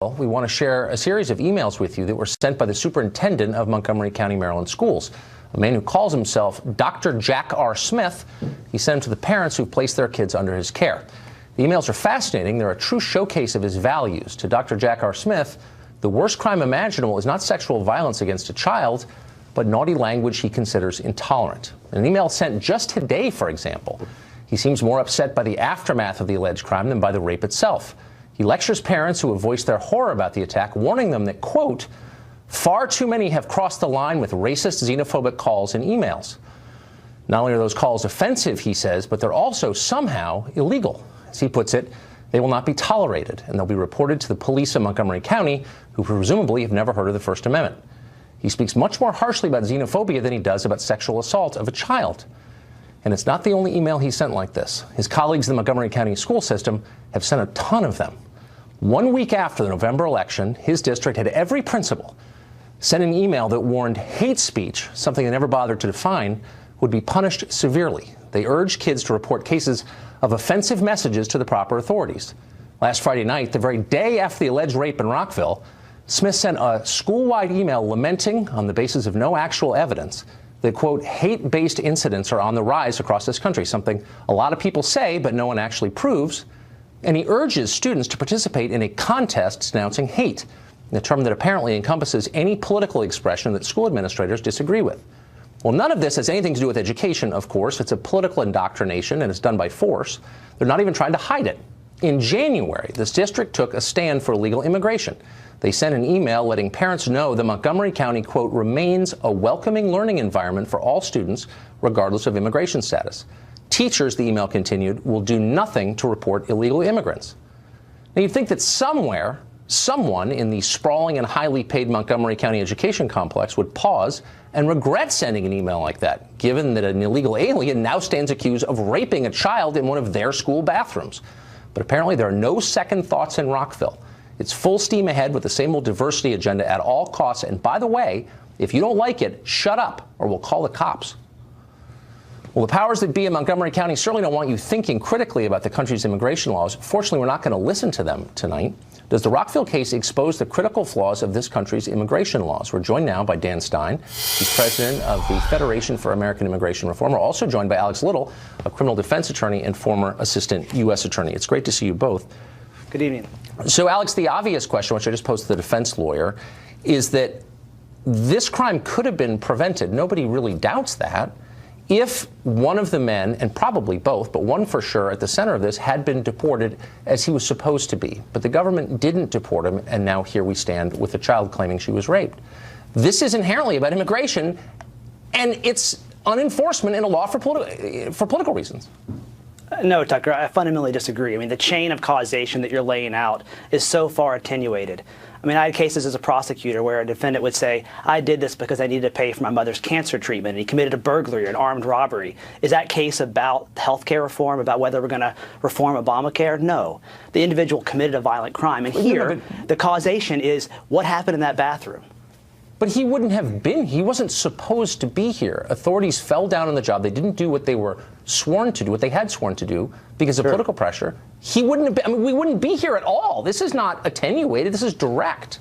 We want to share a series of emails with you that were sent by the superintendent of Montgomery County, Maryland schools, a man who calls himself Dr. Jack R. Smith. He sent them to the parents who placed their kids under his care. The emails are fascinating. They're a true showcase of his values. To Dr. Jack R. Smith, the worst crime imaginable is not sexual violence against a child, but naughty language he considers intolerant. In an email sent just today, for example, he seems more upset by the aftermath of the alleged crime than by the rape itself. He lectures parents who have voiced their horror about the attack, warning them that, quote, far too many have crossed the line with racist, xenophobic calls and emails. Not only are those calls offensive, he says, but they're also somehow illegal. As he puts it, they will not be tolerated, and they'll be reported to the police of Montgomery County, who presumably have never heard of the First Amendment. He speaks much more harshly about xenophobia than he does about sexual assault of a child. And it's not the only email he sent like this. His colleagues in the Montgomery County school system have sent a ton of them. 1 week after the November election, his district had every principal send an email that warned hate speech, something they never bothered to define, would be punished severely. They urged kids to report cases of offensive messages to the proper authorities. Last Friday night, the very day after the alleged rape in Rockville, Smith sent a school-wide email lamenting, on the basis of no actual evidence, that, quote, hate-based incidents are on the rise across this country, something a lot of people say but no one actually proves. And he urges students to participate in a contest denouncing hate, a term that apparently encompasses any political expression that school administrators disagree with. Well, none of this has anything to do with education, of course. It's a political indoctrination, and it's done by force. They're not even trying to hide it. In January, this district took a stand for illegal immigration. They sent an email letting parents know that Montgomery County, quote, remains a welcoming learning environment for all students, regardless of immigration status. Teachers, the email continued, will do nothing to report illegal immigrants. Now, you'd think that somewhere, someone in the sprawling and highly paid Montgomery County education complex would pause and regret sending an email like that, given that an illegal alien now stands accused of raping a child in one of their school bathrooms. But apparently there are no second thoughts in Rockville. It's full steam ahead with the same old diversity agenda at all costs. And by the way, if you don't like it, shut up or we'll call the cops. Well, the powers that be in Montgomery County certainly don't want you thinking critically about the country's immigration laws. Fortunately, we're not going to listen to them tonight. Does the Rockville case expose the critical flaws of this country's immigration laws? We're joined now by Dan Stein. He's president of the Federation for American Immigration Reform. We're also joined by Alex Little, a criminal defense attorney and former assistant U.S. attorney. It's great to see you both. Good evening. So, Alex, the obvious question, which I just posed to the defense lawyer, is that this crime could have been prevented. Nobody really doubts that. If one of the men, and probably both, but one for sure at the center of this, had been deported as he was supposed to be. But the government didn't deport him, and now here we stand with a child claiming she was raped. This is inherently about immigration, and it's unenforcement in a law for political reasons. No, Tucker, I fundamentally disagree. I mean, the chain of causation that you're laying out is so far attenuated. I mean, I had cases as a prosecutor where a defendant would say, I did this because I needed to pay for my mother's cancer treatment, and he committed a burglary or an armed robbery. Is that case about health care reform, about whether we're going to reform Obamacare? No. The individual committed a violent crime. And here, the causation is what happened in that bathroom. But he wouldn't have been. He wasn't supposed to be here. Authorities fell down on the job. They didn't do what they were sworn to do, what they had sworn to do, because of political pressure. He wouldn't have been. I mean, we wouldn't be here at all. This is not attenuated. This is direct.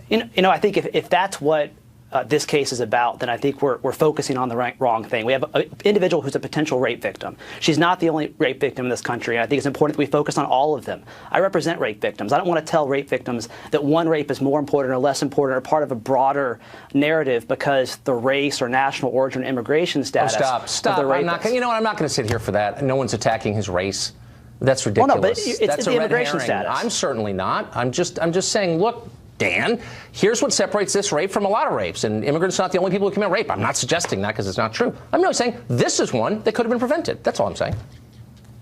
You know, I think if that's what this case is about, then I think we're focusing on the wrong thing. We have an individual who's a potential rape victim. She's not the only rape victim in this country, and I think it's important that we focus on all of them. I represent rape victims. I don't want to tell rape victims that one rape is more important or less important or part of a broder narrative because the race or national origin or immigration status. Oh, stop. I'm not going to sit here for that. No one's attacking his race. That's ridiculous. Well, no, but it's the immigration status. I'm certainly not. I'm just saying, look, Dan, here's what separates this rape from a lot of rapes. And immigrants are not the only people who commit rape. I'm not suggesting that because it's not true. I'm really saying this is one that could have been prevented. That's all I'm saying.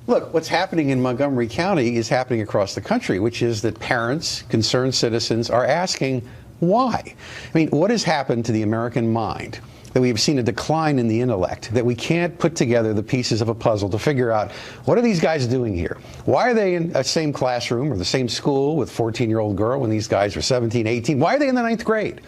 Look, what's happening in Montgomery County is happening across the country, which is that parents, concerned citizens, are asking why. I mean, what has happened to the American mind? That we've seen a decline in the intellect, that we can't put together the pieces of a puzzle to figure out what are these guys doing here? Why are they in the same classroom or the same school with a 14-year-old girl when these guys are 17, 18? Why are they in the 9th grade?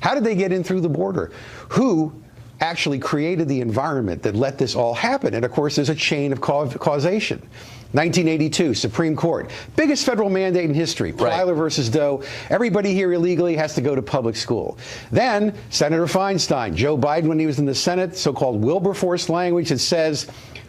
How did they get in through the border? Who actually created the environment that let this all happen? And of course, there's a chain of causation. 1982, Supreme Court. Biggest federal mandate in history, Plyler versus Doe. Everybody here illegally has to go to public school. Then, Senator Feinstein, Joe Biden, when he was in the Senate, so-called Wilberforce language that says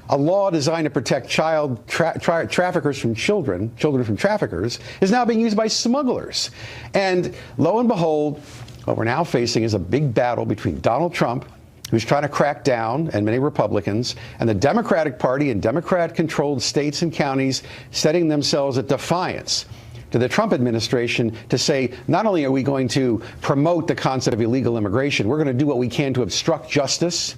a law designed to protect traffickers from children from traffickers, is now being used by smugglers. And lo and behold, what we're now facing is a big battle between Donald Trump, who's trying to crack down, and many Republicans, and the Democratic Party and Democrat-controlled states and counties setting themselves at defiance to the Trump administration to say, not only are we going to promote the concept of illegal immigration, we're going to do what we can to obstruct justice.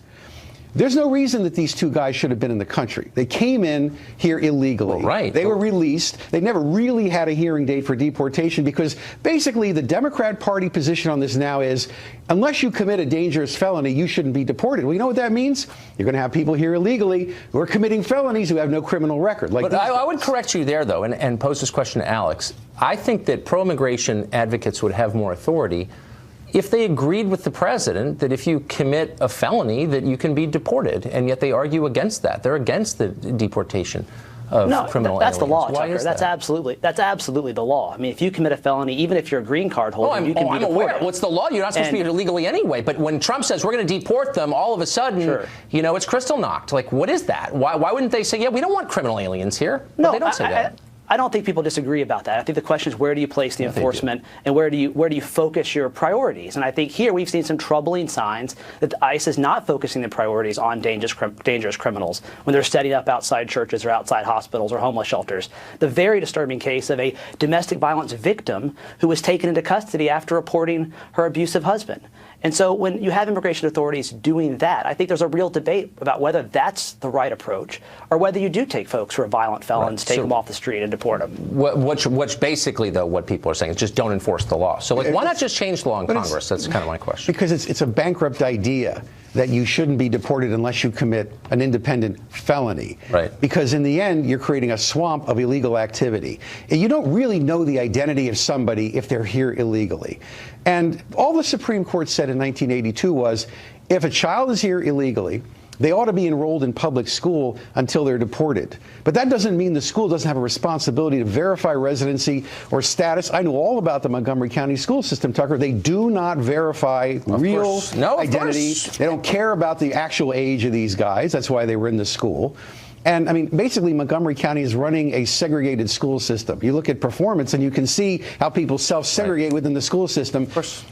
There's no reason that these two guys should have been in the country. They came in here illegally. Right. They were released. They never really had a hearing date for deportation because basically the Democrat Party position on this now is unless you commit a dangerous felony, you shouldn't be deported. Well, you know what that means? You're going to have people here illegally who are committing felonies who have no criminal record. But I would correct you there, though, and pose this question to Alex. I think that pro-immigration advocates would have more authority if they agreed with the president that if you commit a felony that you can be deported, and yet they argue against that. They're against the deportation of criminal aliens. That's the law, Why Tucker. is That's absolutely the law. I mean, if you commit a felony, even if you're a green card holder, you can be deported. Aware. What's the law? You're not supposed to be here illegally anyway. But when Trump says we're going to deport them, all of a sudden, you know, it's crystal knocked. Like, what is that? Why wouldn't they say, yeah, we don't want criminal aliens here? No, they don't say that. I don't think people disagree about that. I think the question is where do you place the enforcement and where do you focus your priorities? And I think here we've seen some troubling signs that ICE is not focusing the priorities on dangerous criminals when they're setting up outside churches or outside hospitals or homeless shelters. The very disturbing case of a domestic violence victim who was taken into custody after reporting her abusive husband. And so when you have immigration authorities doing that, I think there's a real debate about whether that's the right approach or whether you do take folks who are violent felons, take them off the street and deport them. What's basically, though, what people are saying is just don't enforce the law. So, like, why not just change the law in Congress? That's kind of my question. Because it's a bankrupt idea that you shouldn't be deported unless you commit an independent felony. Right. Because in the end, you're creating a swamp of illegal activity. And you don't really know the identity of somebody if they're here illegally. And all the Supreme Court said in 1982 was, if a child is here illegally, they ought to be enrolled in public school until they're deported. But that doesn't mean the school doesn't have a responsibility to verify residency or status. I know all about the Montgomery County school system, Tucker. They do not verify real identity. They don't care about the actual age of these guys. That's why they were in the school. And I mean, basically, Montgomery County is running a segregated school system. You look at performance and you can see how people self-segregate within the school system.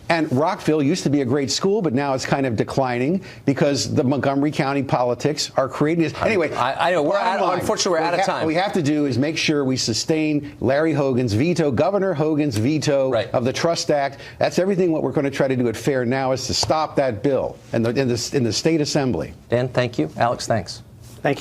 And Rockville used to be a great school, but now it's kind of declining because the Montgomery County politics are creating this. Anyway, I know. Unfortunately, we're out of time. What we have to do is make sure we sustain Larry Hogan's veto, Governor Hogan's veto of the Trust Act. That's everything what we're going to try to do at FAIR now is to stop that bill in the State Assembly. Dan, thank you. Alex, thanks.